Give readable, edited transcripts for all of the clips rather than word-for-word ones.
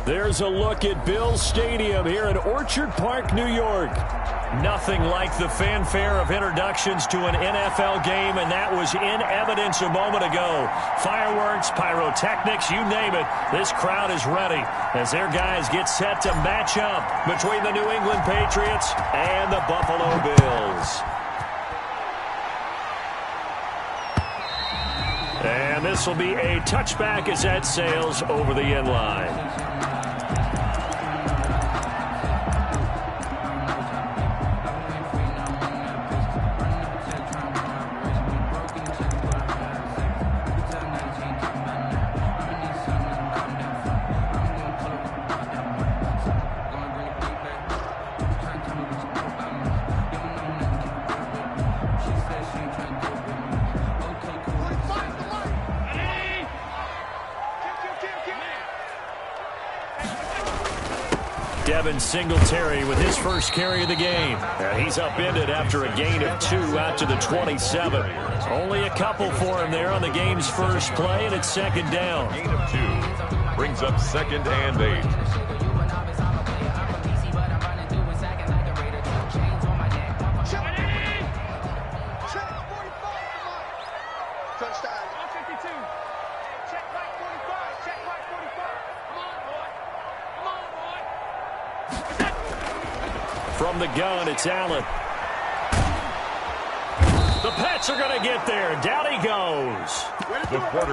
There's a look at Bills Stadium here in Orchard Park, New York. Nothing like the fanfare of introductions to an NFL game, and that was in evidence a moment ago. Fireworks, pyrotechnics, you name it. This crowd is ready as their guys get set to match up between the New England Patriots and the Buffalo Bills. And this will be a touchback as that sails over the end line. Devin Singletary with his first carry of the game. He's upended after a gain of 2 out to the 27. Only a couple for him there on the game's first play, and it's second down. Gain of 2 brings up 2nd and 8. From the gun, it's Allen. The Pats are going to get there. Down he goes.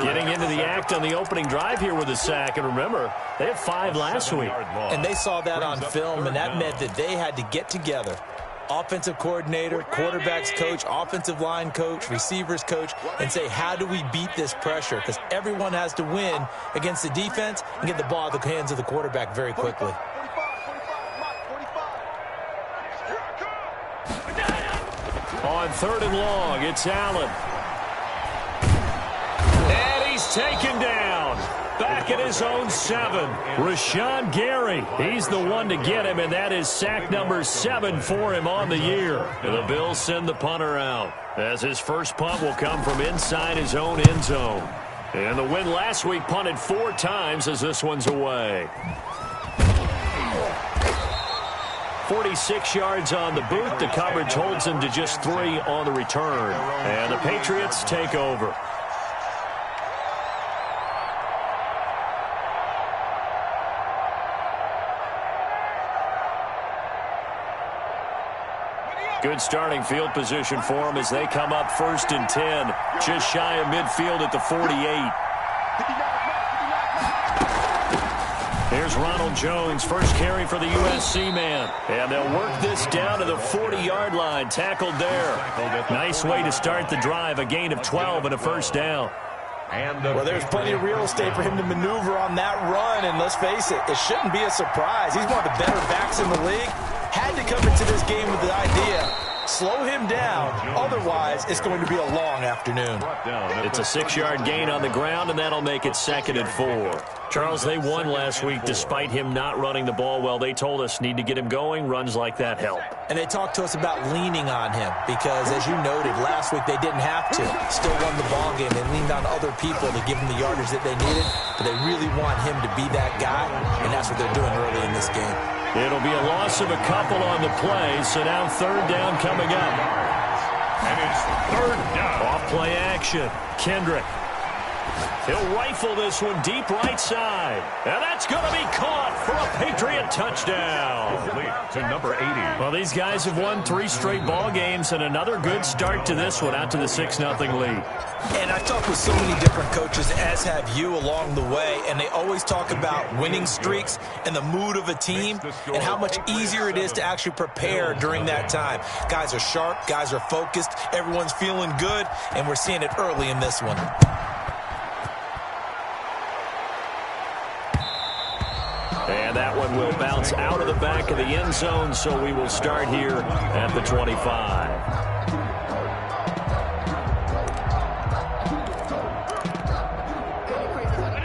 Getting into the act on the opening drive here with a sack. And remember, they had 5 last week. And they saw that on film, and that meant that they had to get together. Offensive coordinator, quarterbacks coach, offensive line coach, receivers coach, and say, how do we beat this pressure? Because everyone has to win against the defense and get the ball out of the hands of the quarterback very quickly. On 3rd and long, it's Allen. And he's taken down. Back at his own 7. Rashawn Gary. He's the one to get him, and that is sack number 7 for him on the year. And the Bills send the punter out, as his first punt will come from inside his own end zone. And the win last week punted 4 times as this one's away. 46 yards on the boot. The coverage holds him to just 3 on the return. And the Patriots take over. Good starting field position for them as they come up 1st and 10. Just shy of midfield at the 48. Here's Ronald Jones, first carry for the USC man. And they'll work this down to the 40-yard line, tackled there. Nice way to start the drive, a gain of 12 and a first down. Well, there's plenty of real estate for him to maneuver on that run, and let's face it, it shouldn't be a surprise. He's one of the better backs in the league. Had to come into this game with the idea, slow him down, otherwise it's going to be a long afternoon. It's a 6-yard gain on the ground, and that'll make it 2nd and 4. Charles, they won last week despite him not running the ball well. They told us need to get him going. Runs like that help. And they talked to us about leaning on him because, as you noted, last week they didn't have to. Still won the ball game. They leaned on other people to give them the yardage that they needed, but they really want him to be that guy, and that's what they're doing early in this game. It'll be a loss of a couple on the play, so now 3rd down coming up. And it's 3rd down. Off play action. Kendrick. He'll rifle this one deep right side. And that's going to be caught for a Patriot touchdown. To number 80. Well, these guys have won 3 straight ball games, and another good start to this one out to the 6-0 lead. And I've talked with so many different coaches, as have you, along the way, and they always talk about winning streaks and the mood of a team and how much easier it is to actually prepare during that time. Guys are sharp, guys are focused, everyone's feeling good, and we're seeing it early in this one. And that one will bounce out of the back of the end zone, so we will start here at the 25.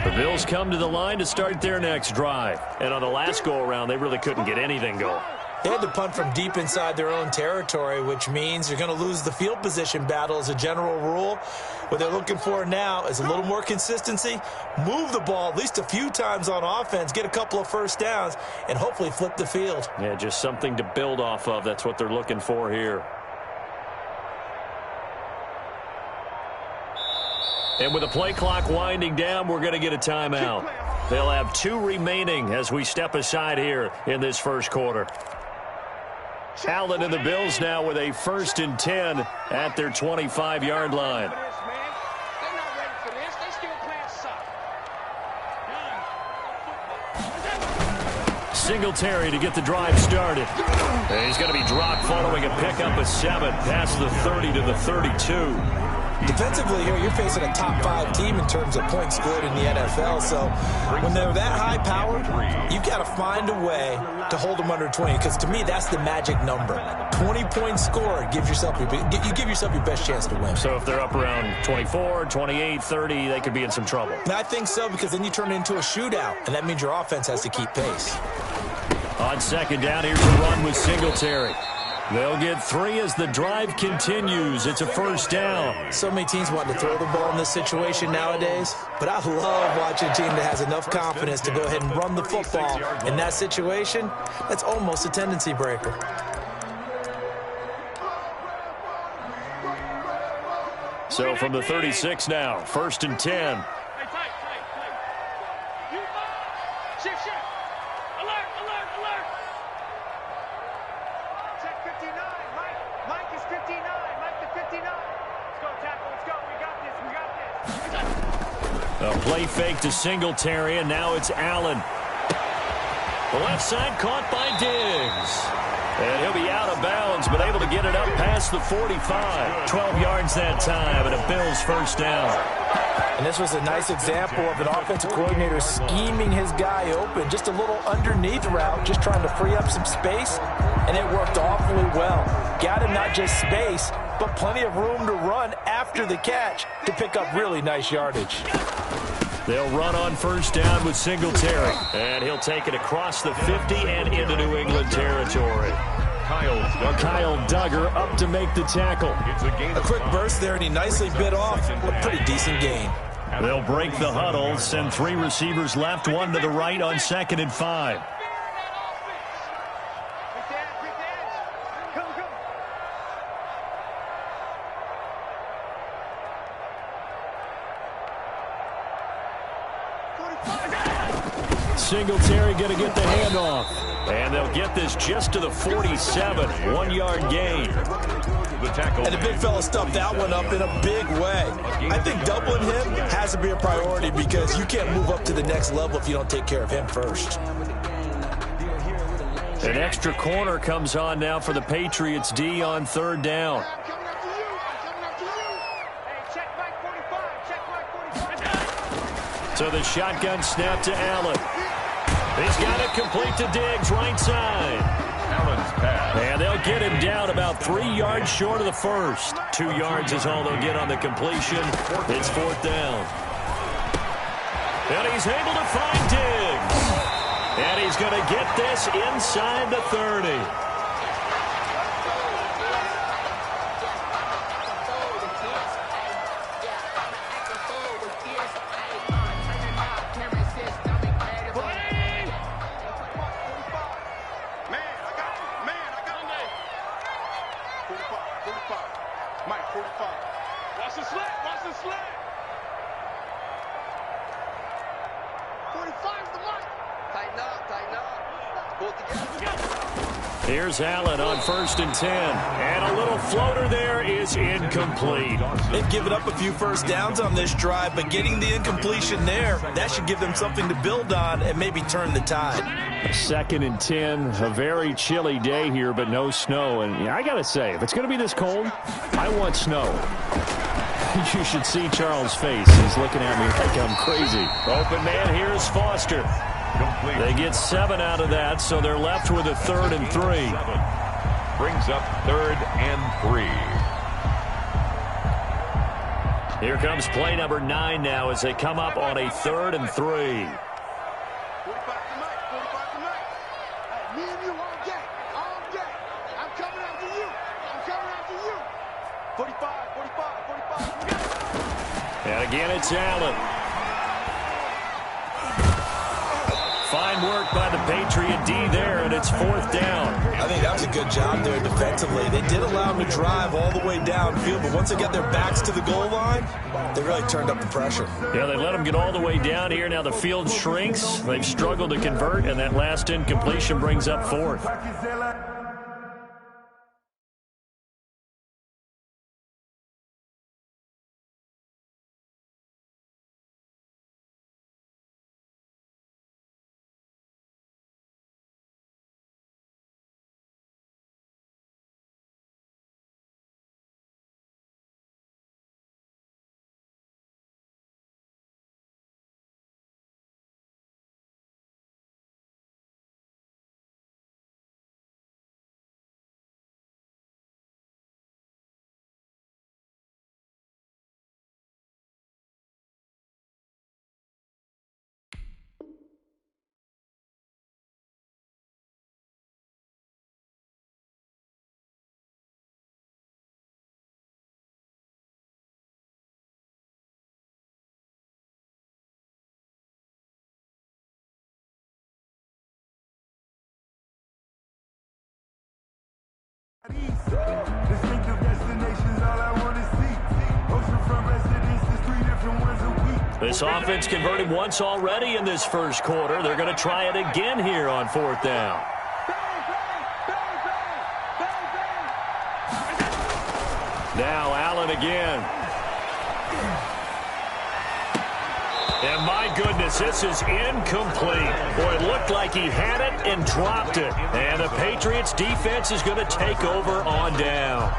The Bills come to the line to start their next drive. And on the last go-around, they really couldn't get anything going. They had to punt from deep inside their own territory, which means you're going to lose the field position battle as a general rule. What they're looking for now is a little more consistency, move the ball at least a few times on offense, get a couple of first downs, and hopefully flip the field. Yeah, just something to build off of. That's what they're looking for here. And with the play clock winding down, we're going to get a timeout. They'll have 2 remaining as we step aside here in this first quarter. Allen and the Bills now with a 1st and 10 at their 25-yard line. Singletary to get the drive started. And he's going to be dropped following a pickup of 7 past the 30 to the 32. Defensively here, you're facing a top 5 team in terms of points scored in the NFL. So when they're that high-powered, you've got to find a way to hold them under 20. Because to me, that's the magic number. 20 points scored gives yourself you give yourself your best chance to win. So if they're up around 24, 28, 30, they could be in some trouble. And I think so, because then you turn it into a shootout, and that means your offense has to keep pace. On 2nd down, here's a run with Singletary. They'll get 3 as the drive continues. It's a 1st down. So many teams want to throw the ball in this situation nowadays, but I love watching a team that has enough confidence to go ahead and run the football. In that situation, that's almost a tendency breaker. So from the 36 now, 1st and 10. A play fake to Singletary, and now it's Allen. The left side caught by Diggs. And he'll be out of bounds, but able to get it up past the 45. 12 yards that time, and a Bills 1st down. And this was a nice example of an offensive coordinator scheming his guy open. Just a little underneath route, just trying to free up some space, and it worked awfully well. Got him not just space, but plenty of room to run after the catch to pick up really nice yardage. They'll run on 1st down with Singletary. And he'll take it across the 50 and into New England territory. Kyle Duggar up to make the tackle. A quick burst there, and he nicely bit off a pretty decent gain. They'll break the huddle, send 3 receivers left, 1 to the right on 2nd and 5. Singletary going to get the handoff. And they'll get this just to the 47. 1-yard gain. The tackle. And the big fella stuffed that one up in a big way. I think doubling him has to be a priority, because you can't move up to the next level if you don't take care of him first. An extra corner comes on now for the Patriots D on 3rd down. So the shotgun snap to Allen. He's got it complete to Diggs, right side. Allen's pass. And they'll get him down about 3 yards short of the first. 2 yards is all they'll get on the completion. It's 4th down. And he's able to find Diggs. And he's going to get this inside the 30. Here's Allen on 1st and 10. And a little floater there is incomplete. They've given up a few first downs on this drive, but getting the incompletion there, that should give them something to build on and maybe turn the tide. 2nd and 10, a very chilly day here, but no snow. And I got to say, if it's going to be this cold, I want snow. You should see Charles' face. He's looking at me like I'm crazy. Open man, here's Foster. Complete. They get 7 out of that, so they're left with a 3rd and 3. Brings up 3rd and 3. Here comes play number 9 now as they come up on a 3rd and 3. And again, it's Allen. Fine work by the Patriot D there, and it's 4th down. I think that was a good job there defensively. They did allow them to drive all the way downfield, but once they got their backs to the goal line, they really turned up the pressure. Yeah, they let them get all the way down here. Now the field shrinks. They've struggled to convert, and that last incompletion brings up 4th. This offense converted once already in this first quarter. They're going to try it again here on 4th down. Now Allen again. And my goodness, this is incomplete. Boy, it looked like he had it and dropped it. And the Patriots defense is going to take over on downs.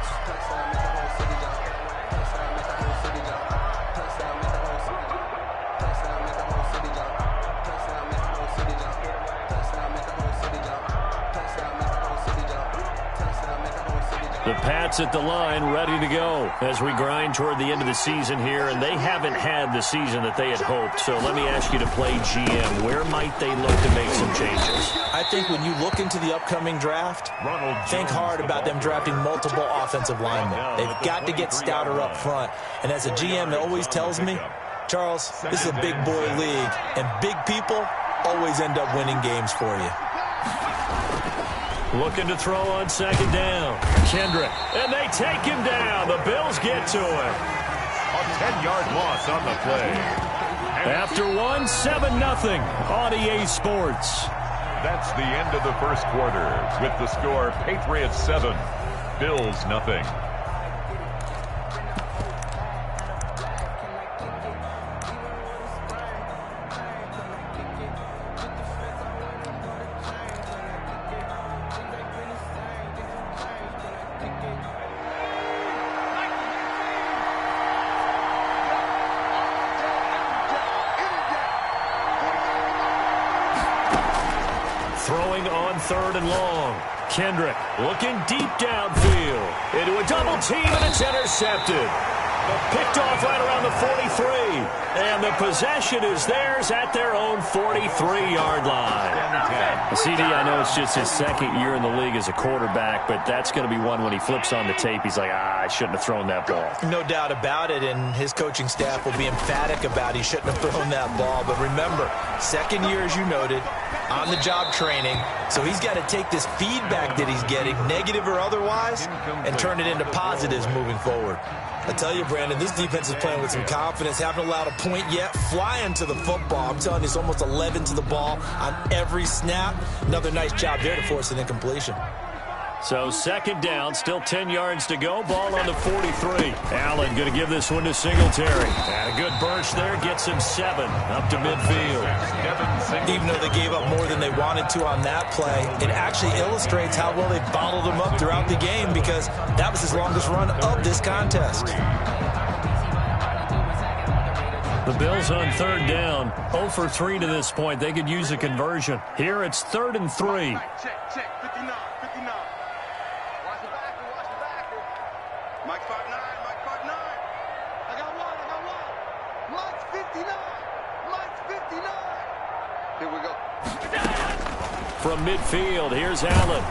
The Pats at the line, ready to go as we grind toward the end of the season here, and they haven't had the season that they had hoped. So let me ask you to play GM. Where might they look to make some changes? I think when you look into the upcoming draft, think hard about them drafting multiple offensive linemen. They've got to get stouter up front. And as a GM, it always tells me, Charles, this is a big boy league, and big people always end up winning games for you. Looking to throw on 2nd down. Kendrick. And they take him down. The Bills get to him. A 10-yard loss on the play. After 7-0 on EA Sports. That's the end of the first quarter with the score Patriots 7, Bills 0. Throwing on 3rd and long. Kendrick looking deep downfield. Into a double team, and it's intercepted. Picked off right around the 43. And the possession is theirs at their own 43-yard line. CD, I know it's just his 2nd year in the league as a quarterback, but that's going to be one when he flips on the tape, he's like, I shouldn't have thrown that ball. No doubt about it, and his coaching staff will be emphatic about he shouldn't have thrown that ball. But remember, 2nd year, as you noted, on-the-job training, so he's got to take this feedback that he's getting, negative or otherwise, and turn it into positives moving forward. I tell you, Brandon, this defense is playing with some confidence. Haven't allowed a point yet. Flying to the football. I'm telling you, it's almost 11 to the ball on every snap. Another nice job there to force an incompletion. So 2nd down, still 10 yards to go. Ball on the 43. Allen going to give this one to Singletary. And a good burst there gets him 7 up to midfield. Even though they gave up more than they wanted to on that play, it actually illustrates how well they bottled him up throughout the game, because that was his longest run of this contest. The Bills on 3rd down, 0 for 3 to this point. They could use a conversion. Here it's 3rd and 3. Check, 59, 59. Watch the backer. Mike 5'9", Mike 5'9". I got one. Mike's 59. Here we go. From midfield, here's Allen.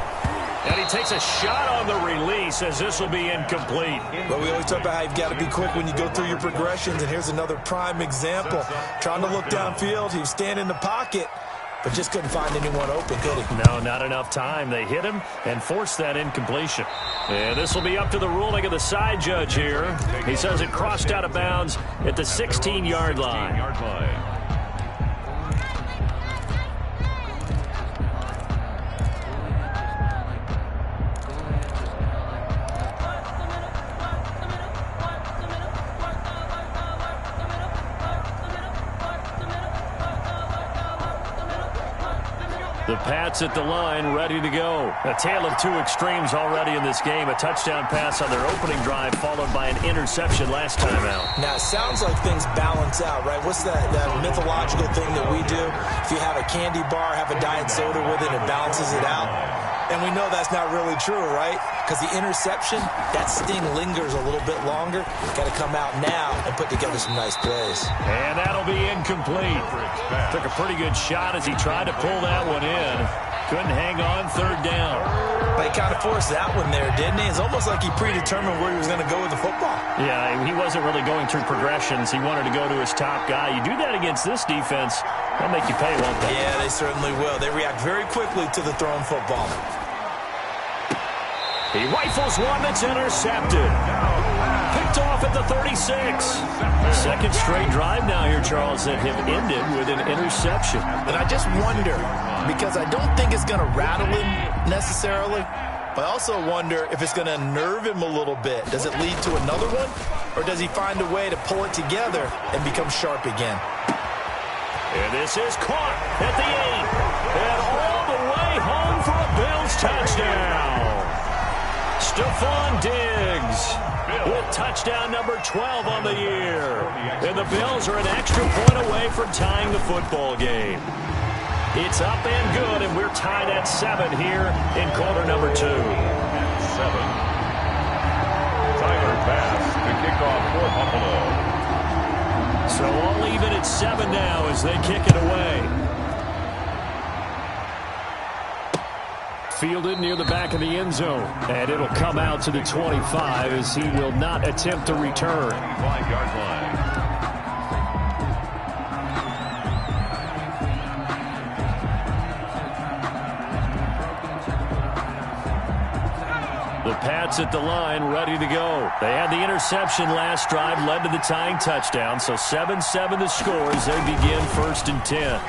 And he takes a shot on the release as this will be incomplete. But we always talk about how you've got to be quick when you go through your progressions, and here's another prime example. Trying to look downfield, he was standing in the pocket, but just couldn't find anyone open, could he? No, not enough time. They hit him and forced that incompletion. And this will be up to the ruling of the side judge here. He says it crossed out of bounds at the 16-yard line. The Pats at the line, ready to go. A tale of two extremes already in this game. A touchdown pass on their opening drive, followed by an interception last time out. Now, it sounds like things balance out, right? What's that mythological thing that we do? If you have a candy bar, have a diet soda with it, it balances it out. And we know that's not really true, right? Because the interception, that sting lingers a little bit longer. Got to come out now and put together some nice plays. And that'll be incomplete. Took a pretty good shot as he tried to pull that one in. Couldn't hang on third down. But he kind of forced that one there, didn't he? It's almost like he predetermined where he was going to go with the football. Yeah, he wasn't really going through progressions. He wanted to go to his top guy. You do that against this defense, they'll make you pay, won't they? Yeah, they certainly will. They react very quickly to the thrown football. He rifles one that's intercepted. Picked off at the 36. Second straight drive now here, Charles, that have ended with an interception. And I just wonder, because I don't think it's going to rattle him necessarily, but I also wonder if it's going to nerve him a little bit. Does it lead to another one? Or does he find a way to pull it together and become sharp again? And this is caught at the 8. And all the way home for a Bills touchdown. Stephon Diggs with touchdown number 12 on the year. And the Bills are an extra point away from tying the football game. It's up and good, and we're tied at 7 here in quarter number 2. 7. Tyler Bass to kick off for Buffalo. So all even at 7 now as they kick it away. Fielded near the back of the end zone. And it'll come out to the 25 as he will not attempt to return. 25-yard line. The Pats at the line, ready to go. They had the interception last drive, led to the tying touchdown. So 7-7 the score as they begin 1st and 10.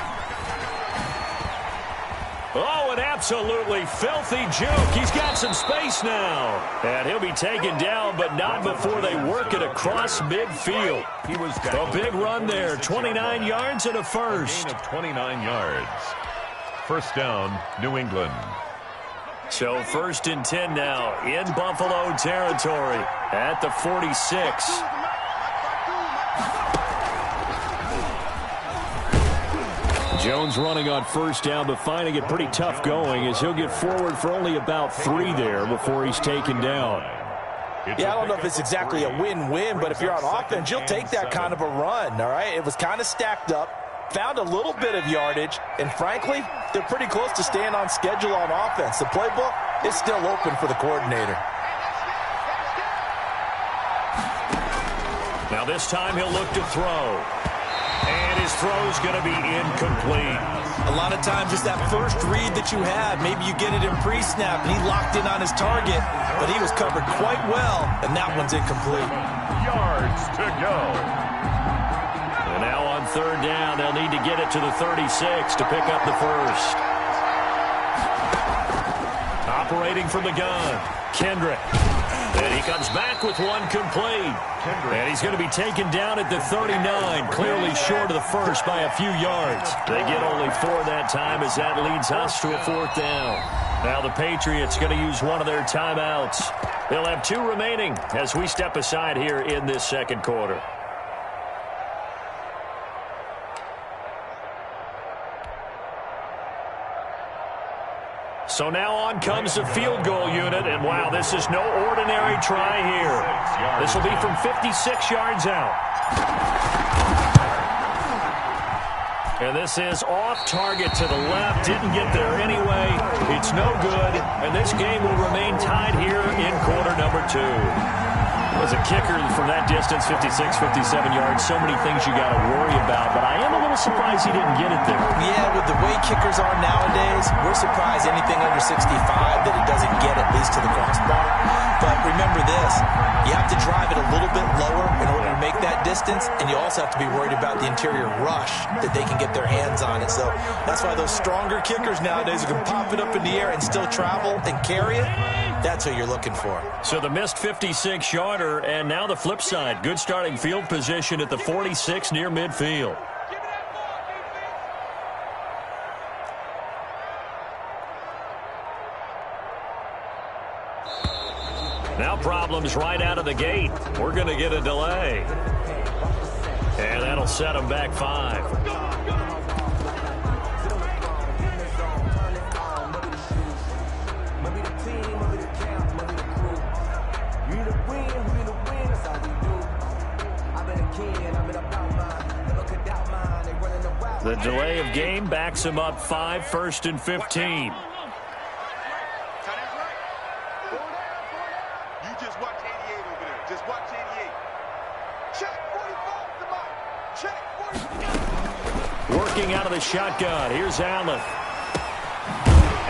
Oh, an absolutely filthy joke. He's got some space now. And he'll be taken down, but not before they work it across midfield. A big run there, 29 yards and a first. Gain of 29 yards. First down, New England. So 1st and 10 now in Buffalo territory at the 46. Jones running on first down, but finding it pretty tough going as he'll get forward for only about 3 there before he's taken down. Yeah, I don't know if it's exactly a win-win, but if you're on offense, you'll take that kind of a run, all right? It was kind of stacked up, found a little bit of yardage, and frankly, they're pretty close to staying on schedule on offense. The playbook is still open for the coordinator. Now this time he'll look to throw. And his throw's going to be incomplete. A lot of times it's that first read that you have. Maybe you get it in pre-snap, and he locked in on his target, but he was covered quite well, and that one's incomplete. Yards to go. And now on 3rd down, they'll need to get it to the 36 to pick up the first. Operating from the gun, Kendrick. And he comes back with one complete. And he's going to be taken down at the 39, clearly short of the first by a few yards. They get only 4 that time as that leads us to a 4th down. Now the Patriots going to use one of their timeouts. They'll have 2 remaining as we step aside here in this second quarter. So now on comes the field goal unit, and wow, this is no ordinary try here. This will be from 56 yards out. And this is off target to the left. Didn't get there anyway. It's no good. And this game will remain tied here in quarter number 2. As a kicker from that distance, 56, 57 yards, so many things you got to worry about. But I am a little surprised he didn't get it there. Yeah, with the way kickers are nowadays, we're surprised anything under 65 that it doesn't get at least to the crossbar. But remember this, you have to drive it a little bit lower in order to make that distance, and you also have to be worried about the interior rush that they can get their hands on it. So that's why those stronger kickers nowadays who can pop it up in the air and still travel and carry it, that's what you're looking for. So the missed 56-yarder, and now the flip side. Good starting field position at the 46 near midfield. Now problems right out of the gate. We're going to get a delay. And that'll set them back 5. The delay of game backs him up 5, 1st and 15. Working out of the shotgun. Here's Allen.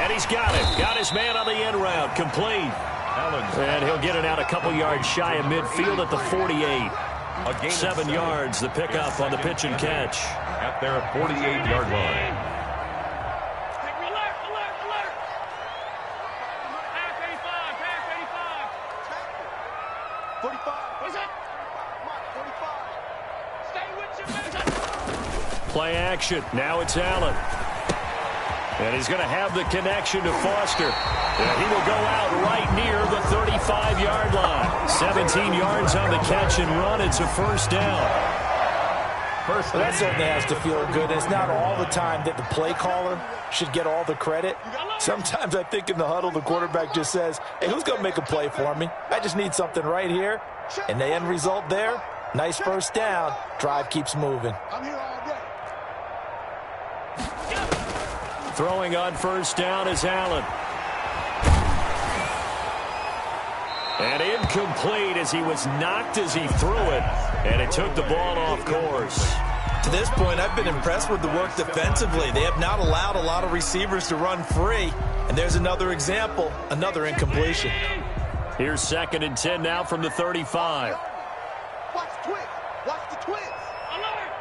And he's got it. Got his man on the end route. Complete. And he'll get it out a couple yards shy of midfield at the 48. 7 yards, the pickup on the pitch and catch. At their 48-yard line. Play action. Now it's Allen. And he's going to have the connection to Foster. And he will go out right near the 35-yard line. 17 yards on the catch and run. It's a first down. That certainly has to feel good. It's not all the time that the play caller should get all the credit. Sometimes I think in the huddle, the quarterback just says, hey, who's going to make a play for me? I just need something right here. And the end result there, nice first down. Drive keeps moving. Throwing on first down is Allen. And incomplete as he was knocked as he threw it. And it took the ball off course. To this point, I've been impressed with the work defensively. They have not allowed a lot of receivers to run free. And there's another example, another incompletion. Here's 2nd and 10 now from the 35. Watch the twist. Watch the twist. Alert.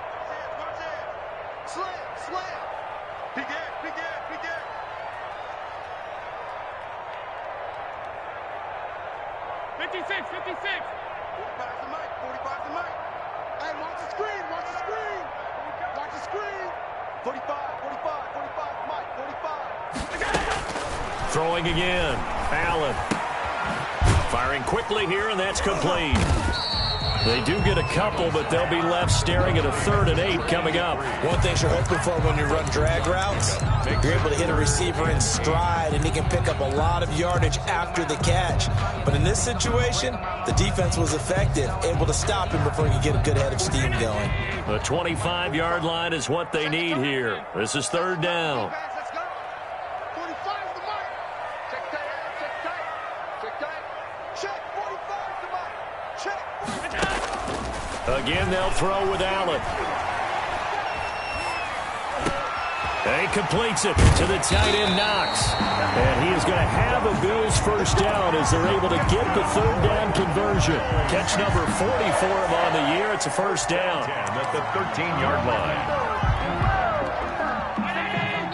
Slam, slam. Big air, big air, big air. 56, 56. 45's the mic, 45's the mic. Hey, watch the screen, watch the screen. Watch the screen. 45, 45, 45, Mike, 45. Throwing again. Allen. Firing quickly here, and that's complete. They do get a couple, but they'll be left staring at a 3rd and 8 coming up. One thing you're hoping for when you run drag routes, you're able to hit a receiver in stride, and he can pick up a lot of yardage after the catch. But in this situation, the defense was effective, able to stop him before he could get a good head of steam going. The 25-yard line is what they need here. This is 3rd down. Again, they'll throw with Allen. And he completes it to the tight end, Knox. And he is going to have a Bills first down as they're able to get the 3rd down conversion. Catch number 40 for him on the year. It's a first down. At the 13-yard line.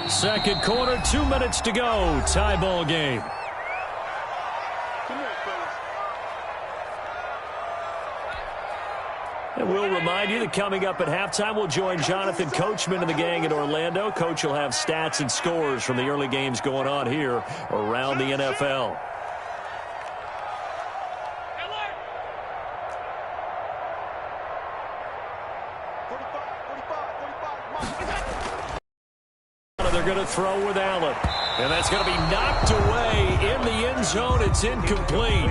2nd quarter, 2 minutes to go. Tie ball game. And we'll remind you that coming up at halftime, we'll join Jonathan Coachman and the gang in Orlando. Coach will have stats and scores from the early games going on here around the NFL. They're going to throw with Allen. And that's going to be knocked away in the end zone. It's incomplete.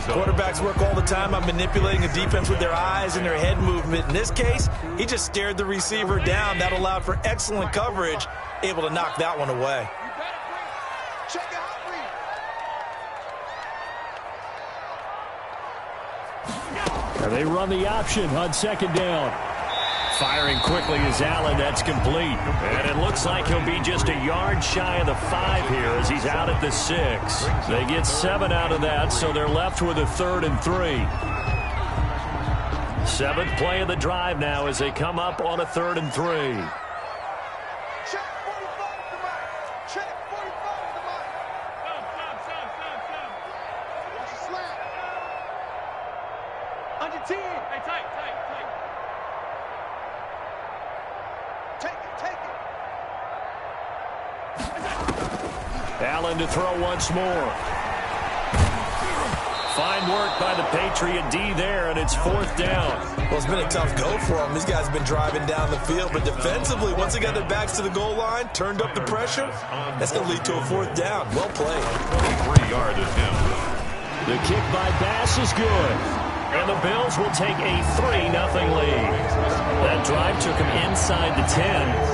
Quarterbacks work all the time on manipulating the defense with their eyes and their head movement. In this case, he just stared the receiver down. That allowed for excellent coverage, able to knock that one away. And they run the option on second down. Firing quickly is Allen. That's complete. And it looks like he'll be just a yard shy of the 5 here as he's out at the 6. They get 7 out of that, so they're left with a 3rd and 3. 7th play of the drive now as they come up on a 3rd and 3. Allen to throw once more. Fine work by the Patriot D there, and it's 4th down. Well, it's been a tough go for them. These guys have been driving down the field, but defensively, once they got their backs to the goal line, turned up the pressure, that's going to lead to a 4th down. Well played. 23-yard attempt. The kick by Bass is good. And the Bills will take a 3-0 lead. That drive took him inside the 10.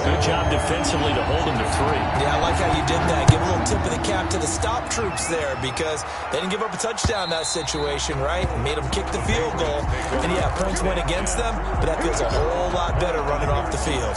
Good job defensively to hold him to 3. Yeah, I like how you did that. Give a little tip of the cap to the stop troops there because they didn't give up a touchdown in that situation, right? Made them kick the field goal. And, yeah, points went against them, but that feels a whole lot better running off the field.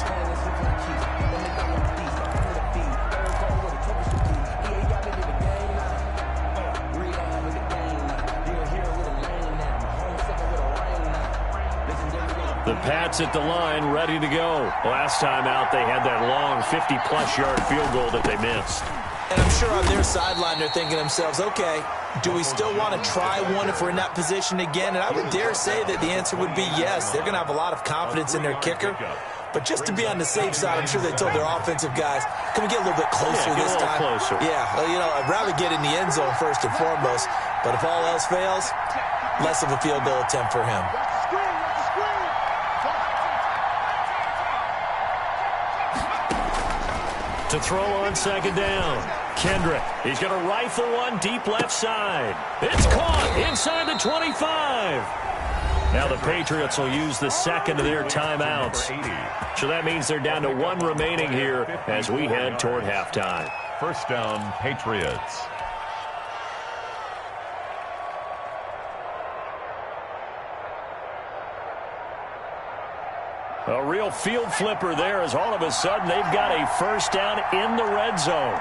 The Pats at the line, ready to go. Last time out, they had that long 50-plus yard field goal that they missed. And I'm sure on their sideline, they're thinking to themselves, okay, do we still want to try one if we're in that position again? And I would dare say that the answer would be yes. They're going to have a lot of confidence in their kicker. But just to be on the safe side, I'm sure they told their offensive guys, can we get a little bit closer this time? Closer. Yeah, well, you know, I'd rather get in the end zone first and foremost. But if all else fails, less of a field goal attempt for him. To throw on second down. Kendrick, he's going to rifle one deep left side. It's caught inside the 25. Now the Patriots will use the second of their timeouts. So that means they're down to 1 remaining here as we head toward halftime. 1st down, Patriots. A real field flipper there as all of a sudden they've got a 1st down in the red zone.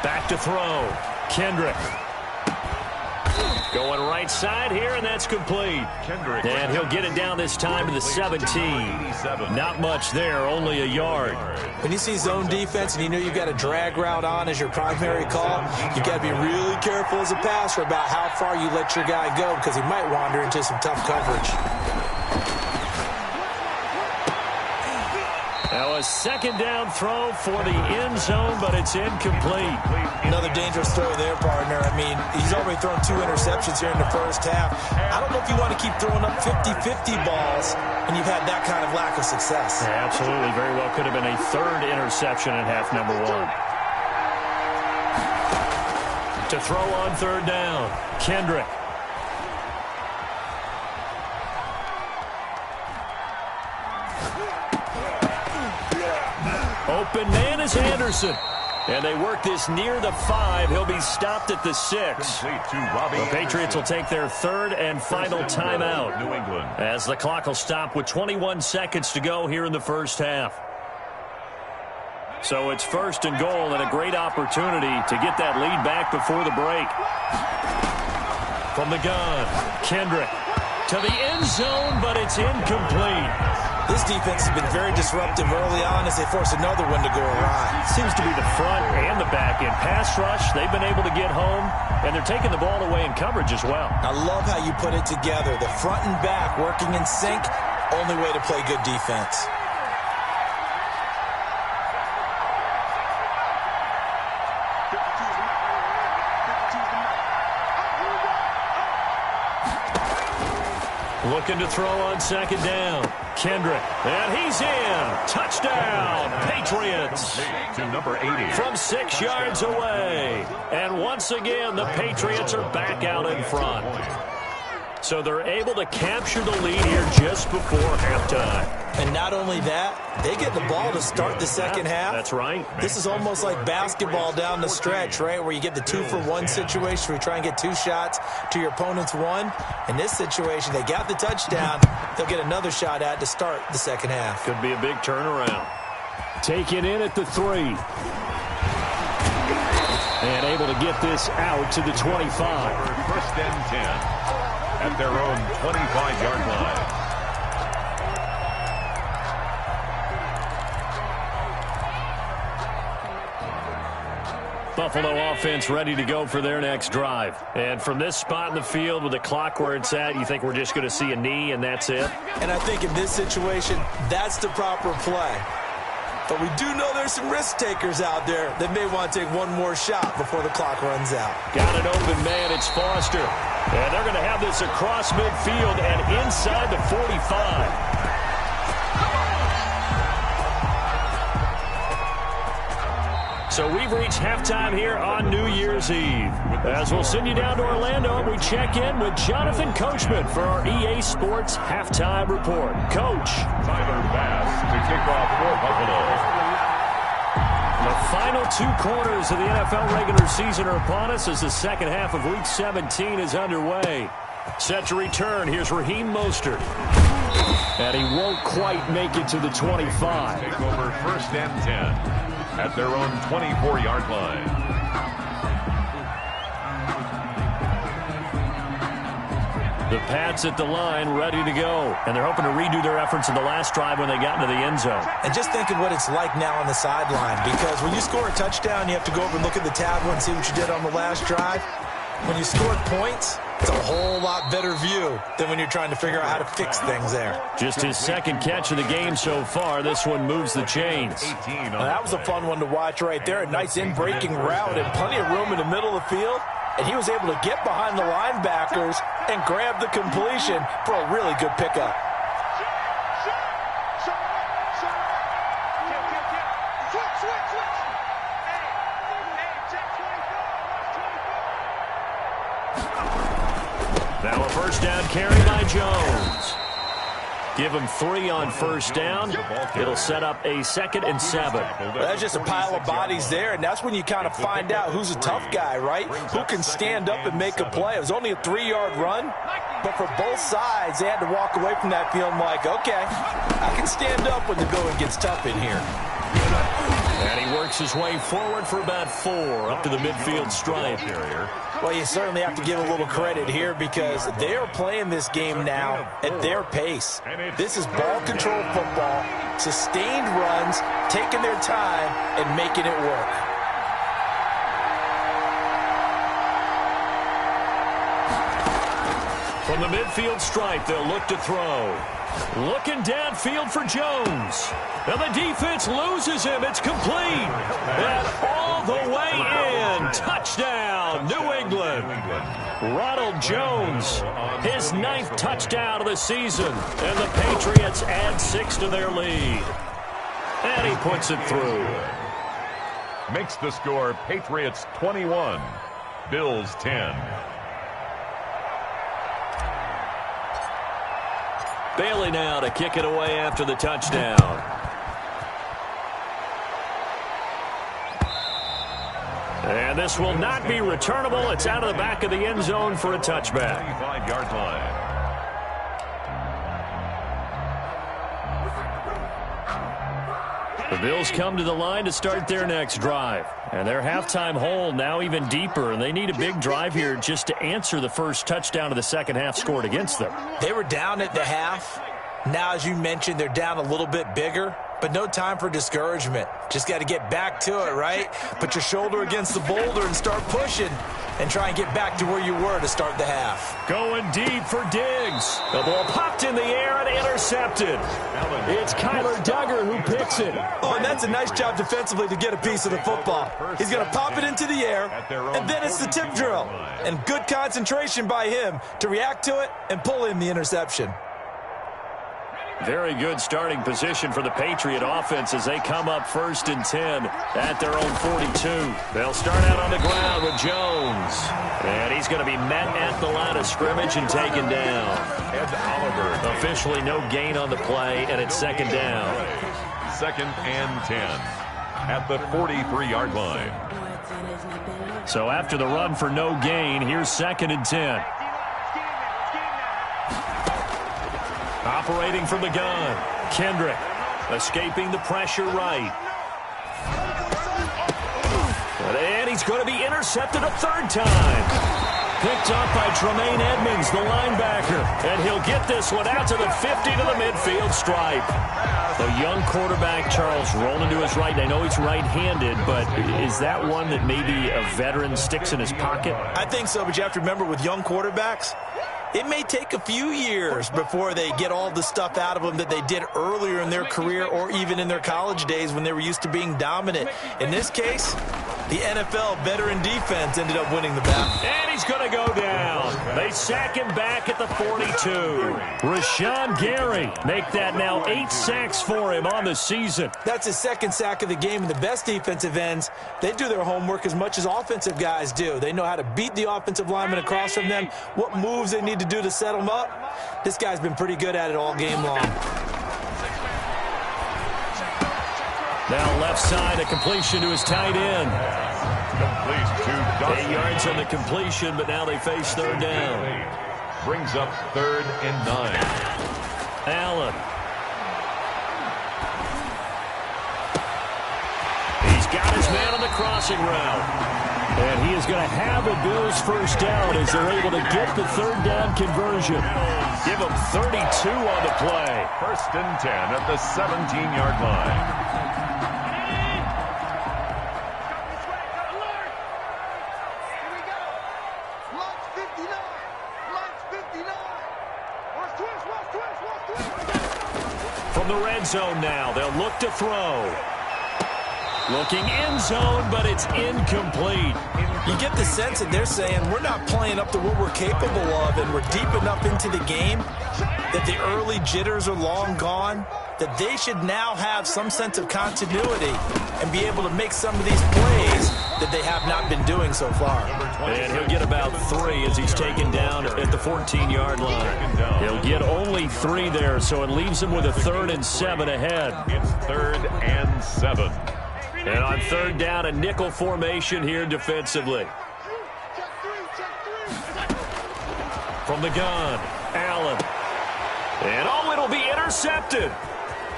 Back to throw. Kendrick. Going right side here, and that's complete. Kendrick. And he'll get it down this time to the 17. Not much there, only a yard. When you see zone defense and you know you've got a drag route on as your primary call, you've got to be really careful as a passer about how far you let your guy go because he might wander into some tough coverage. Now a 2nd down throw for the end zone, but it's incomplete. Another dangerous throw there, partner. I mean, he's already thrown 2 interceptions here in the first half. I don't know if you want to keep throwing up 50-50 balls and you've had that kind of lack of success. Yeah, absolutely. Very well could have been a 3rd interception in half number 1. To throw on 3rd down, Kendrick. Open man is Anderson. And they work this near the 5. He'll be stopped at the 6. The Patriots will take their 3rd and final timeout. New England. As the clock will stop with 21 seconds to go here in the first half. So it's 1st and goal and a great opportunity to get that lead back before the break. From the gun, Kendrick to the end zone, but it's incomplete. This defense has been very disruptive early on as they force another one to go awry. Seems to be the front and the back end. Pass rush, they've been able to get home, and they're taking the ball away in coverage as well. I love how you put it together. The front and back working in sync, only way to play good defense. Looking to throw on second down. Kendrick. And he's in. Touchdown, Patriots. To number 80. From 6 yards away. And once again, the Patriots are back out in front. So they're able to capture the lead here just before halftime. And not only that, they get the ball to start the second half. That's right. This is almost like basketball down the stretch, right, where you get the 2-for-1 situation where you try and get 2 shots to your opponent's 1. In this situation, they got the touchdown. They'll get another shot at to start the second half. Could be a big turnaround. Taken in at the 3. And able to get this out to the 25. First and 10 at their own 25-yard line. Buffalo offense ready to go for their next drive. And from this spot in the field with the clock where it's at, you think we're just going to see a knee and that's it? And I think in this situation, that's the proper play. But we do know there's some risk takers out there that may want to take one more shot before the clock runs out. Got an open man, it's Foster. And they're going to have this across midfield and inside the 45. So we've reached halftime here on New Year's Eve. As we'll send you down to Orlando, we check in with Jonathan Coachman for our EA Sports Halftime Report. Coach. Tyler Bass to kick off for Buffalo. The final 2 quarters of the NFL regular season are upon us as the second half of Week 17 is underway. Set to return, here's Raheem Mostert. And he won't quite make it to the 25. Take over first and 10. At their own 24-yard line. The Pats at the line, ready to go. And they're hoping to redo their efforts in the last drive when they got into the end zone. And just think of what it's like now on the sideline. Because when you score a touchdown, you have to go over and look at the tablet and see what you did on the last drive. When you scored points, it's a whole lot better view than when you're trying to figure out how to fix things there. Just his second catch of the game so far. This one moves the chains. Now, that was a fun one to watch right there. A nice in-breaking route and plenty of room in the middle of the field. And he was able to get behind the linebackers and grab the completion for a really good pickup. Now a first down carry by Jones. Give him 3 on first down. It'll set up a 2nd and 7. Well, that's just a pile of bodies there, and that's when you kind of find out who's a tough guy, right? Who can stand up and make a play. It was only a 3-yard run, but for both sides, they had to walk away from that feeling like, okay, I can stand up when the going gets tough in here. And he works his way forward for about 4 up to the midfield stripe. Well, you certainly have to give a little credit here because they are playing this game now at their pace. This is ball control football, sustained runs, taking their time and making it work. From the midfield stripe, they'll look to throw. Looking downfield for Jones. And the defense loses him. It's complete. And all the way in. Touchdown, New England. Ronald Jones, his 9th touchdown of the season. And the Patriots add 6 to their lead. And he puts it through. Makes the score Patriots 21, Bills 10. Bailey now to kick it away after the touchdown. And this will not be returnable. It's out of the back of the end zone for a touchback. 25-yard line. The Bills come to the line to start their next drive. And their halftime hole now even deeper. And they need a big drive here just to answer the first touchdown of the second half scored against them. They were down at the half. Now, as you mentioned, they're down a little bit bigger. But no time for discouragement. Just got to get back to it, right? Put your shoulder against the boulder and start pushing. and try and get back to where you were to start the half. Going deep for Diggs. The ball popped in the air and intercepted. It's Kyler Duggar who picks it. Oh, and that's a nice job defensively to get a piece of the football. He's going to pop it into the air, and then it's the tip drill. And good concentration by him to react to it and pull in the interception. Very good starting position for the Patriot offense as they come up 1st and 10 at their own 42. They'll start out on the ground with Jones. And he's going to be met at the line of scrimmage and taken down. Ed Oliver. Officially no gain on the play, and it's 2nd down. 2nd and 10 at the 43-yard line. So after the run for no gain, here's 2nd and 10. Operating from the gun, Kendrick escaping the pressure right. And he's going to be intercepted a 3rd time. Picked up by Tremaine Edmonds, the linebacker. And he'll get this one out to the 50 to the midfield stripe. The young quarterback, Charles, rolling to his right. I know he's right-handed, but is that one that maybe a veteran sticks in his pocket? I think so, but you have to remember with young quarterbacks, it may take a few years before they get all the stuff out of them that they did earlier in their career or even in their college days when they were used to being dominant. In this case, the NFL veteran defense ended up winning the battle. And he's going to go down. They sack him back at the 42. Rashawn Gary make that now 8 sacks for him on the season. That's his 2nd sack of the game, and the best defensive ends, they do their homework as much as offensive guys do. They know how to beat the offensive lineman across from them, what moves they need to do to set them up. This guy's been pretty good at it all game long. Now left side, a completion to his tight end. Complete to Dawson. 8 yards on the completion, but now they face 3rd down. Brings up 3rd and 9. Allen. He's got his man on the crossing route. And he is going to have a Bills 1st down as they're able to get the 3rd down conversion. Give him 32 on the play. 1st and 10 at the 17-yard line. From the red zone now, they'll look to throw. Looking end zone, but it's incomplete. You get the sense that they're saying we're not playing up to what we're capable of, and we're deep enough into the game that the early jitters are long gone, that they should now have some sense of continuity and be able to make some of these plays that they have not been doing so far. And he'll get about 3 as he's taken down at the 14-yard line. He'll get only 3 there, so it leaves him with a 3rd and 7 ahead. It's 3rd and 7. And on 3rd down, a nickel formation here defensively. From the gun, Allen. And it'll be intercepted.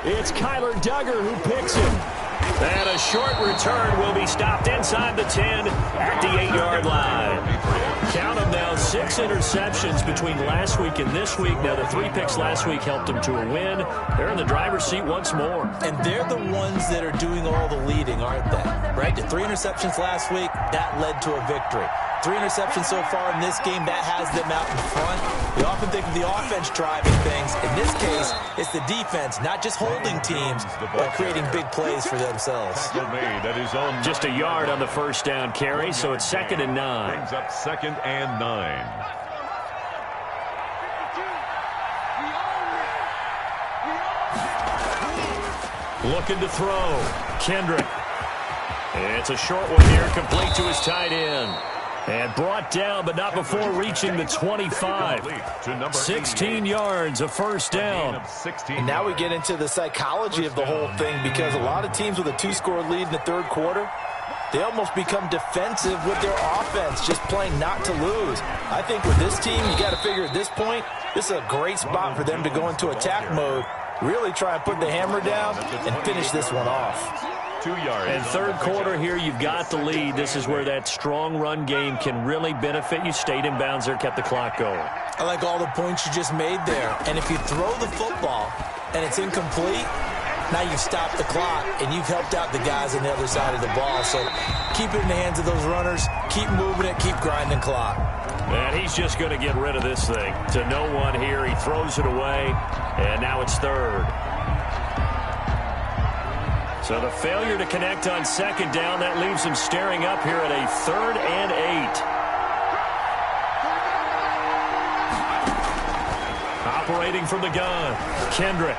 It's Kyler Duggar who picks it. And a short return will be stopped inside the 10 at the 8-yard line. Count them now, 6 interceptions between last week and this week. Now, the 3 picks last week helped them to a win. They're in the driver's seat once more. And they're the ones that are doing all the leading, aren't they? Right? The 3 interceptions last week, that led to a victory. 3 interceptions so far in this game, that has them out in front. You often think of the offense driving things. In this case, it's the defense, not just holding teams, but creating big plays for themselves. Just a yard on the 1st down carry, so it's 2nd and 9. Brings up 2nd and 9. Looking to throw. Kendrick. It's a short one here, complete to his tight end. And brought down, but not before reaching the 25. 16 yards, a 1st down. And now we get into the psychology of the whole thing, because a lot of teams with a 2-score lead in the 3rd quarter, they almost become defensive with their offense, just playing not to lose. I think with this team, you got to figure at this point, this is a great spot for them to go into attack mode, really try and put the hammer down and finish this one off. 2 yards. And 3rd quarter here, you've got the lead. This is where that strong run game can really benefit you. Stayed in bounds there, kept the clock going. I like all the points you just made there. And if you throw the football and it's incomplete, Now you've stopped the clock, and you've helped out the guys on the other side of the ball. So keep it in the hands of those runners. Keep moving it. Keep grinding clock. And he's just going to get rid of this thing. To no one here. He throws it away, and now it's third. So the failure to connect on second down, that leaves him staring up here at a 3rd and 8. Operating from the gun, Kendrick.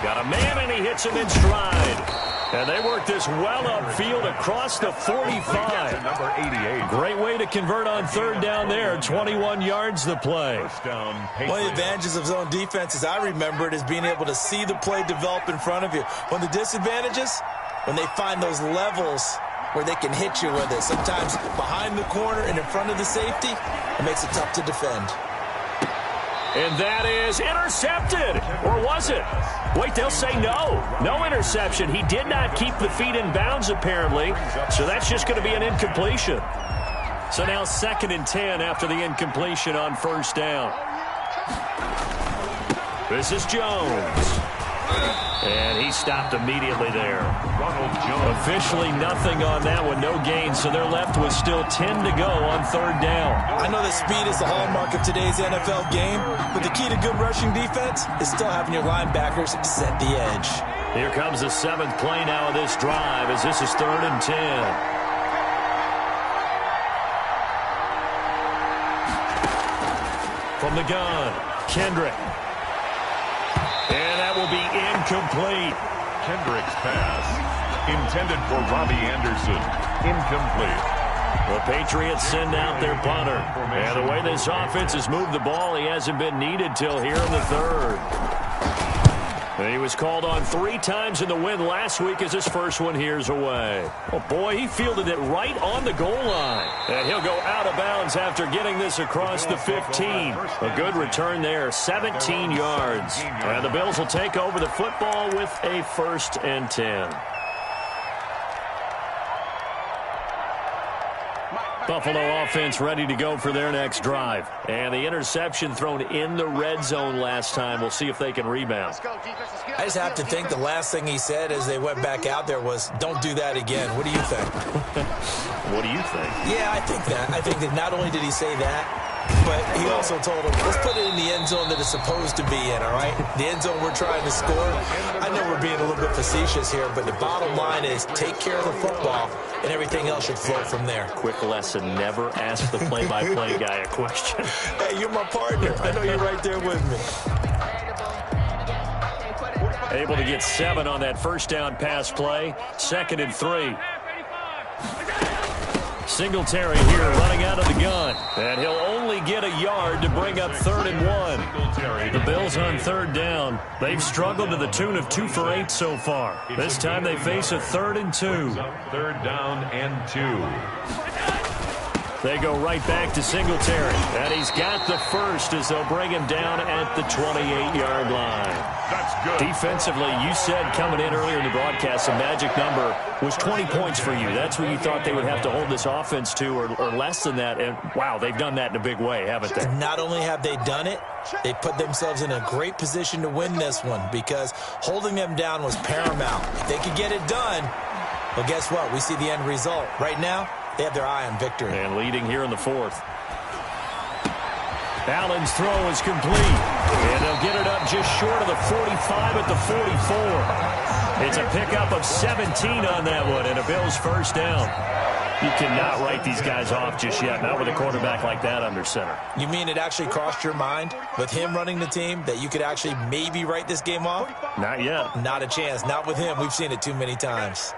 Got a man, and he hits him in stride. And they work this well upfield across the 45. Number 88. Great way to convert on third down there. 21 yards the play. First down, One of the advantages of zone defense, as I remember it, is being able to see the play develop in front of you. One of the disadvantages, when they find those levels where they can hit you with it. Sometimes behind the corner and in front of the safety, it makes it tough to defend. And that is intercepted. Or was it? Wait, they'll say no. No interception. He did not keep the feet in bounds, apparently. So that's just going to be an incompletion. So now 2nd and 10 after the incompletion on first down. This is Jones. And he stopped immediately there. Ronald Jones. Officially nothing on that one. No gain. So they're left with still 10 to go on third down. I know that speed is the hallmark of today's NFL game, but the key to good rushing defense is still having your linebackers set the edge. Here comes the 7th play now of this drive as this is 3rd and 10. From the gun, Kendrick. And that will be incomplete. Kendrick's pass, intended for Robbie Anderson, incomplete. The Patriots send out their punter. And the way this offense has moved the ball, he hasn't been needed till here in the 3rd. And he was called on 3 times in the win last week as his first one here's away. Oh, boy, he fielded it right on the goal line. And he'll go out of bounds after getting this across the 15. A good return there, 17 yards. And the Bills will take over the football with a 1st and 10. Buffalo offense ready to go for their next drive. And the interception thrown in the red zone last time. We'll see if they can rebound. I just have to think the last thing he said as they went back out there was, don't do that again. What do you think? What do you think? Yeah, I think that. I think that not only did he say that, but he also told him, let's put it in the end zone that it's supposed to be in, all right? The end zone we're trying to score. I know we're being a little bit facetious here, but the bottom line is take care of the football, and everything else should flow from there. Quick lesson, never ask the play-by-play guy a question. Hey, you're my partner. I know you're right there with me. Able to get 7 on that first down pass play. 2nd and 3. Singletary here running out of the gun. And he'll only get a yard to bring up 3rd and 1. The Bills on third down. They've struggled to the tune of 2 for 8 so far. This time they face a 3rd and 2. 3rd down and 2. They go right back to Singletary. And he's got the first as they'll bring him down at the 28-yard line. That's good. Defensively, you said coming in earlier in the broadcast, the magic number was 20 points for you. That's what you thought they would have to hold this offense to or less than that. And, wow, they've done that in a big way, haven't they? Not only have they done it, they put themselves in a great position to win this one because holding them down was paramount. If they could get it done, well, guess what? We see the end result. Right now, they have their eye on victory. And leading here in the 4th. Allen's throw is complete. And they'll get it up just short of the 45 at the 44. It's a pickup of 17 on that one and a Bills first down. You cannot write these guys off just yet, not with a quarterback like that under center. You mean it actually crossed your mind with him running the team that you could actually maybe write this game off? Not yet. Not a chance. Not with him. We've seen it too many times.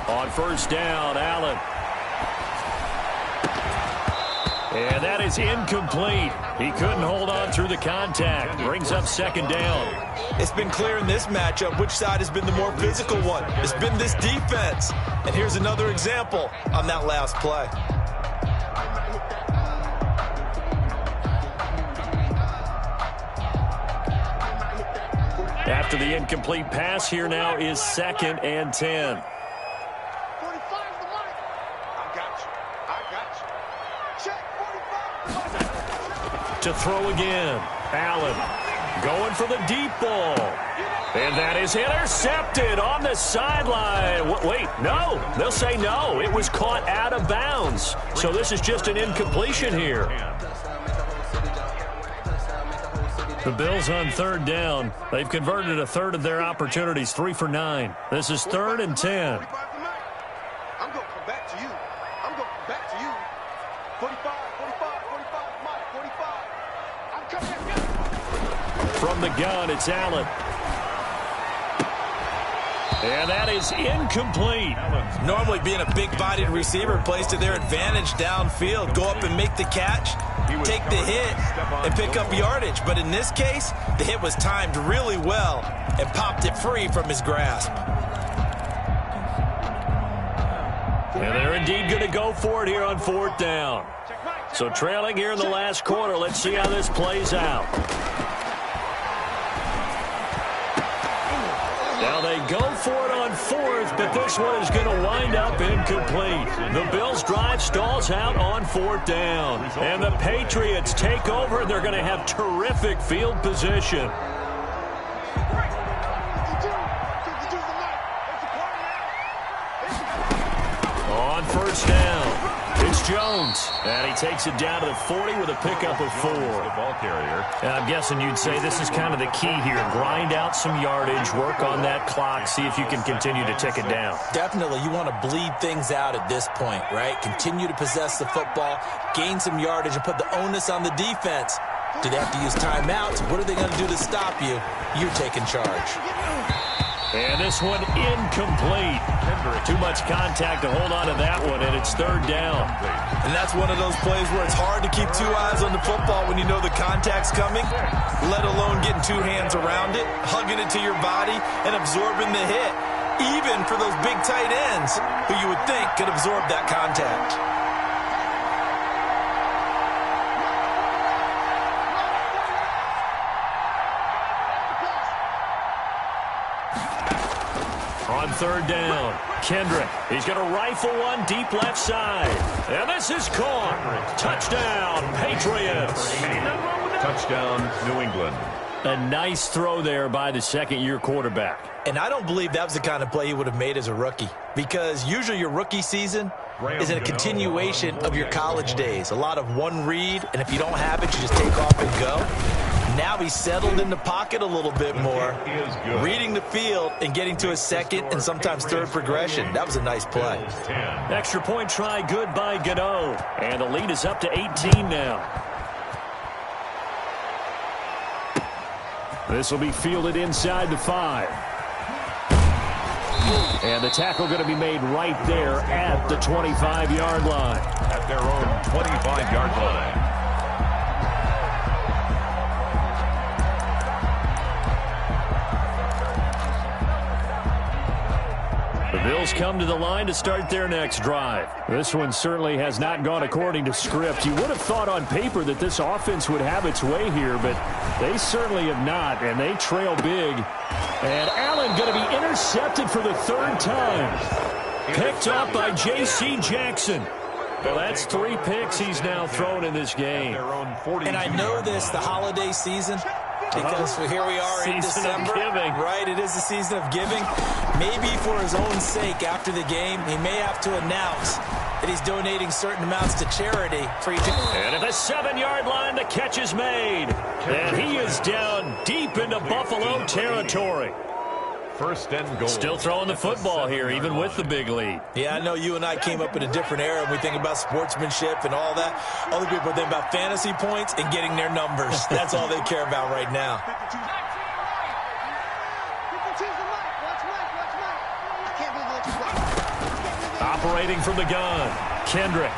On first down, Allen. And that is incomplete. He couldn't hold on through the contact. Brings up 2nd down. It's been clear in this matchup which side has been the more physical one. It's been this defense. And here's another example on that last play. After the incomplete pass, here now is 2nd and 10. To throw again, Allen. Going for the deep ball. And that is intercepted on the sideline. Wait, no. They'll say no. It was caught out of bounds. So this is just an incompletion here. The Bills on third down. They've converted a third of their opportunities, 3 for 9. This is 3rd and 10. I'm going to come back to you. I'm going to come back to you. 45, 45, 45, Mike, 45. I'm coming back. From the gun, it's Allen. And that is incomplete. Normally being a big-bodied receiver plays to their advantage downfield. Go up and make the catch, take the hit, and pick up yardage. But in this case, the hit was timed really well and popped it free from his grasp. And they're indeed going to go for it here on 4th down. So trailing here in the last quarter. Let's see how this plays out. Now they go for it on 4th, but this one is going to wind up incomplete. The Bills' drive stalls out on 4th down. And the Patriots take over, and they're going to have terrific field position. On 1st down, it's Jones. And he takes it down to the 40 with a pickup of 4. Ball carrier. And I'm guessing you'd say this is kind of the key here. Grind out some yardage, work on that clock, see if you can continue to tick it down. Definitely, you want to bleed things out at this point, right? Continue to possess the football, gain some yardage, and put the onus on the defense. Do they have to use timeouts? What are they going to do to stop you? You're taking charge. And this one incomplete. Too much contact to hold on to that one, and it's 3rd down. And that's one of those plays where it's hard to keep 2 eyes on the football when you know the contact's coming, let alone getting 2 hands around it, hugging it to your body, and absorbing the hit, even for those big tight ends who you would think could absorb that contact. On 3rd down, Kendrick. He's going to rifle one deep left side. And this is caught. Touchdown, Patriots. Touchdown, New England. A nice throw there by the second-year quarterback. And I don't believe that was the kind of play he would have made as a rookie, because usually your rookie season is a continuation of your college days. A lot of one read, and if you don't have it, you just take off and go. Now he's settled in the pocket a little bit more, reading the field and getting to a second and sometimes third progression. That was a nice play. Extra point try good by Gano. And the lead is up to 18 now. This will be fielded inside the 5. And the tackle going to be made right there at the 25-yard line. At their own 25-yard line. The Bills come to the line to start their next drive. This one certainly has not gone according to script. You would have thought on paper that this offense would have its way here, but they certainly have not, and they trail big. And Allen going to be intercepted for the 3rd time. Picked up by J.C. Jackson. Well, that's 3 picks he's now thrown in this game. And I know this, the holiday season, because here we are in December. Right, it is the season of giving. Maybe for his own sake after the game, he may have to announce that he's donating certain amounts to charity. And at the 7-yard line, the catch is made. And he is down deep into Buffalo territory. 1st and goal. Still throwing the football here, even with the big lead. Yeah, I know you and I came up in a different era, and we think about sportsmanship and all that. Other people think about fantasy points and getting their numbers. That's all they care about right now. Operating from the gun, Kendrick.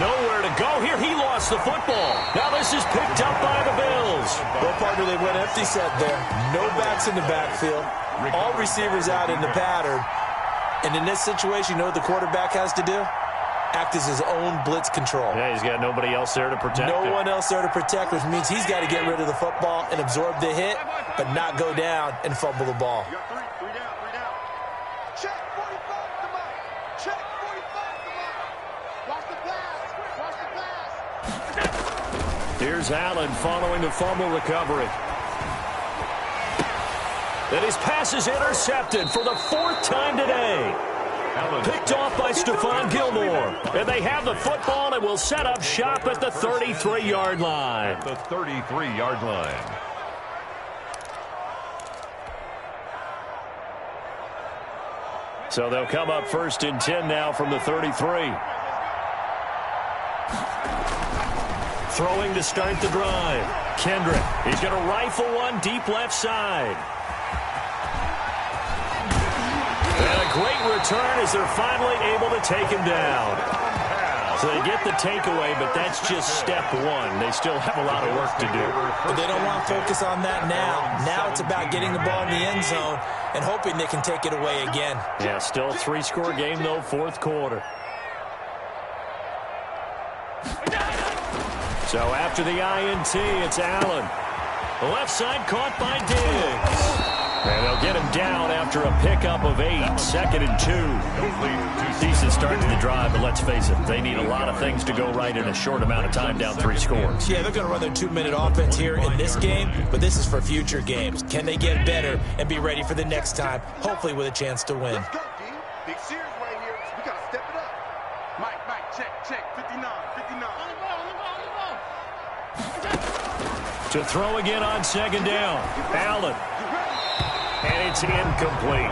Nowhere to go here. He lost the football. Now this is picked up by the Bills. Well, partner, they went empty set there. No backs in the backfield. All receivers out in the pattern. And in this situation, you know what the quarterback has to do? Act as his own blitz control. Yeah, he's got nobody else there to protect him. No one else there to protect, which means he's got to get rid of the football and absorb the hit, but not go down and fumble the ball. You got 3 down, 3 down. Check 45 to Mike. Check 45 to Mike. Watch the pass. Watch the pass. Here's Allen following the fumble recovery. And his pass is intercepted for the fourth time today. Picked off by Stephon Gilmore. And they have the football and will set up shop at the 33-yard line. At the 33-yard line. So they'll come up 1st and 10 now from the 33. Throwing to start the drive. Kendrick. He's going to rifle one deep left side. And a great return as they're finally able to take him down. So they get the takeaway, but that's just step one. They still have a lot of work to do. But they don't want to focus on that now. Now it's about getting the ball in the end zone and hoping they can take it away again. Yeah, still a 3-score game, though, fourth quarter. So after the INT, it's Allen. The left side caught by Diggs. And they'll get him down after a pickup of 8, 2nd and 2. Decent start to the drive, but let's face it, they need a lot of things to go right in a short amount of time, down 3 scores. Yeah, they're going to run their 2-minute offense here in this game, but this is for future games. Can they get better and be ready for the next time, hopefully with a chance to win? Let's go, D. Big series right here. We got to step it up. Mike, check. 59. To throw again on 2nd down. Allen. And it's incomplete.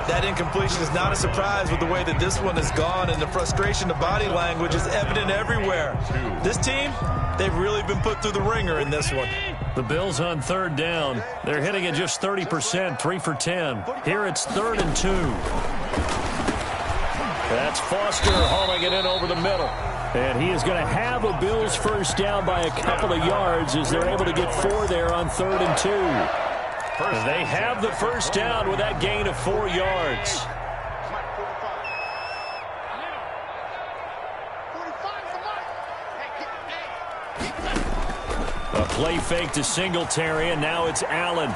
That incompletion is not a surprise with the way that this one has gone, and the frustration of body language is evident everywhere. This team, they've really been put through the ringer in this one. The Bills on 3rd down. They're hitting at just 30%, 3 for 10. Here it's 3rd and 2. That's Foster hauling it in over the middle. And he is going to have a Bills first down by a couple of yards as they're able to get 4 there on 3rd and 2. They have the first down with that gain of 4 yards. A play fake to Singletary, and now it's Allen.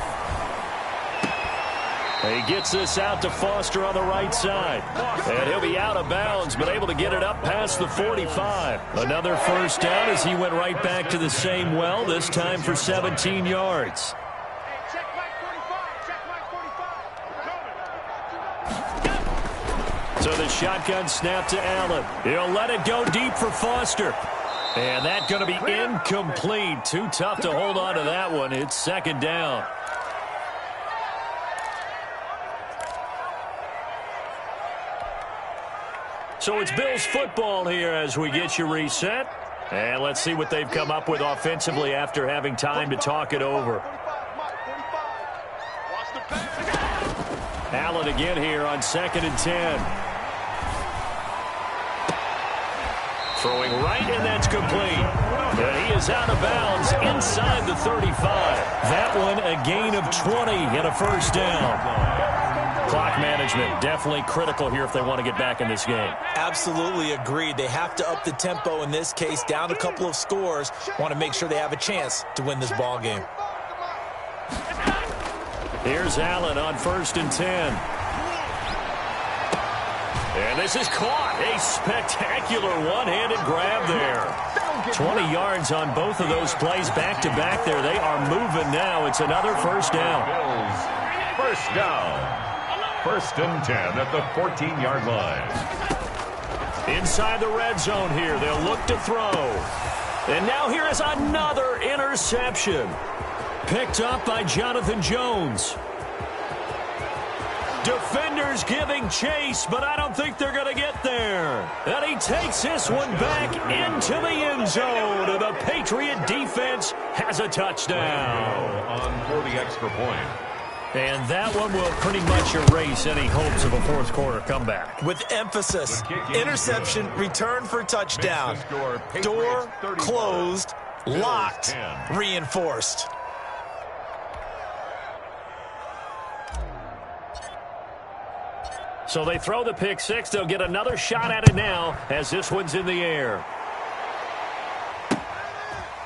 He gets this out to Foster on the right side. And he'll be out of bounds, but able to get it up past the 45. Another first down as he went right back to the same well, this time for 17 yards. So the shotgun snap to Allen. He'll let it go deep for Foster. And that's going to be incomplete. Too tough to hold on to that one. It's 2nd down. So it's Bills football here as we get you reset. And let's see what they've come up with offensively after having time to talk it over. Allen again here on 2nd and 10. Throwing right, and that's complete. And he is out of bounds inside the 35. That one a gain of 20 and a first down. Clock management definitely critical here if they want to get back in this game. Absolutely agreed. They have to up the tempo in this case, down a couple of scores. Want to make sure they have a chance to win this ball game. Here's Allen on 1st and 10. And this is caught. A spectacular one-handed grab there. 20 yards on both of those plays back-to-back there. They are moving now. It's another first down. Bills, first down. 1st and 10 at the 14-yard line. Inside the red zone here. They'll look to throw. And now here is another interception. Picked up by Jonathan Jones. Defenders giving chase, but I don't think they're going to get there. And he takes this one back into the end zone. And the Patriot defense has a touchdown. On for the extra point. And that one will pretty much erase any hopes of a fourth quarter comeback. With emphasis, interception, return for touchdown. Door closed, locked, reinforced. So they throw the pick six. They'll get another shot at it now as this one's in the air.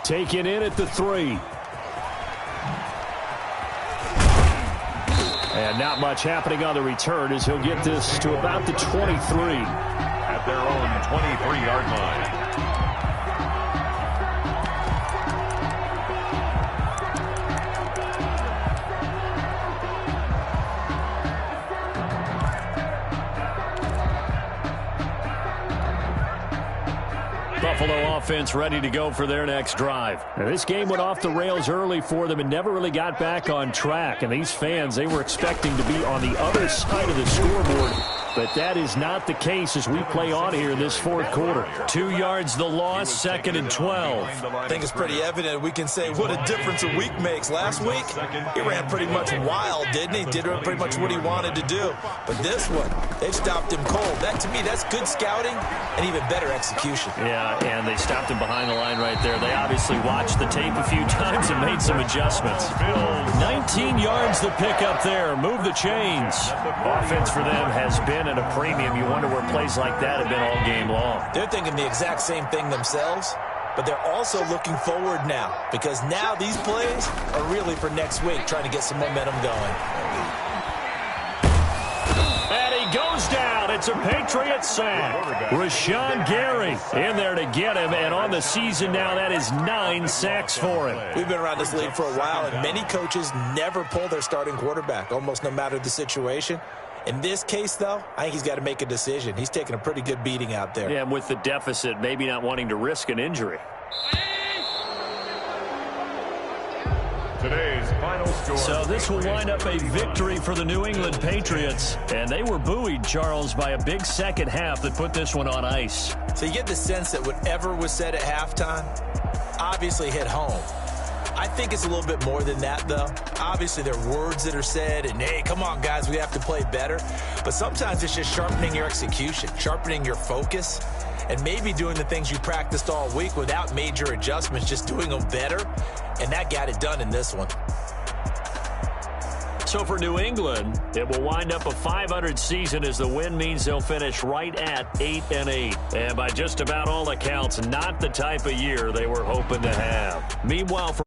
Taken in at the 3. And not much happening on the return as he'll get this to about the 23. At their own 23-yard line. Buffalo offense ready to go for their next drive. Now, this game went off the rails early for them and never really got back on track. And these fans, they were expecting to be on the other side of the scoreboard. But that is not the case as we play on here in this fourth quarter. 2 yards the loss, 2nd and 12. I think it's pretty evident. We can say what a difference a week makes. Last week, he ran pretty much wild, didn't he? Did pretty much what he wanted to do. But this one, they've stopped him cold. That, to me, that's good scouting and even better execution. Yeah, and they stopped him behind the line right there. They obviously watched the tape a few times and made some adjustments. 19 yards the pickup there. Move the chains. Offense for them has been at a premium. You wonder where plays like that have been all game long. They're thinking the exact same thing themselves, but they're also looking forward now because now these plays are really for next week, trying to get some momentum going. And he goes down. It's a Patriot sack. Rashawn Gary in there to get him, and on the season now, that is 9 sacks for him. We've been around this league for a while, and many coaches never pull their starting quarterback, almost no matter the situation. In this case, though, I think he's got to make a decision. He's taking a pretty good beating out there. Yeah, and with the deficit, maybe not wanting to risk an injury. Today's final score. So this will wind up a victory for the New England Patriots. And they were buoyed, Charles, by a big second half that put this one on ice. So you get the sense that whatever was said at halftime obviously hit home. I think it's a little bit more than that, though. Obviously, there are words that are said, and, hey, come on, guys, we have to play better. But sometimes it's just sharpening your execution, sharpening your focus, and maybe doing the things you practiced all week without major adjustments, just doing them better. And that got it done in this one. So for New England, it will wind up a .500 season as the win means they'll finish right at 8-8. And by just about all accounts, not the type of year they were hoping to have. Meanwhile, for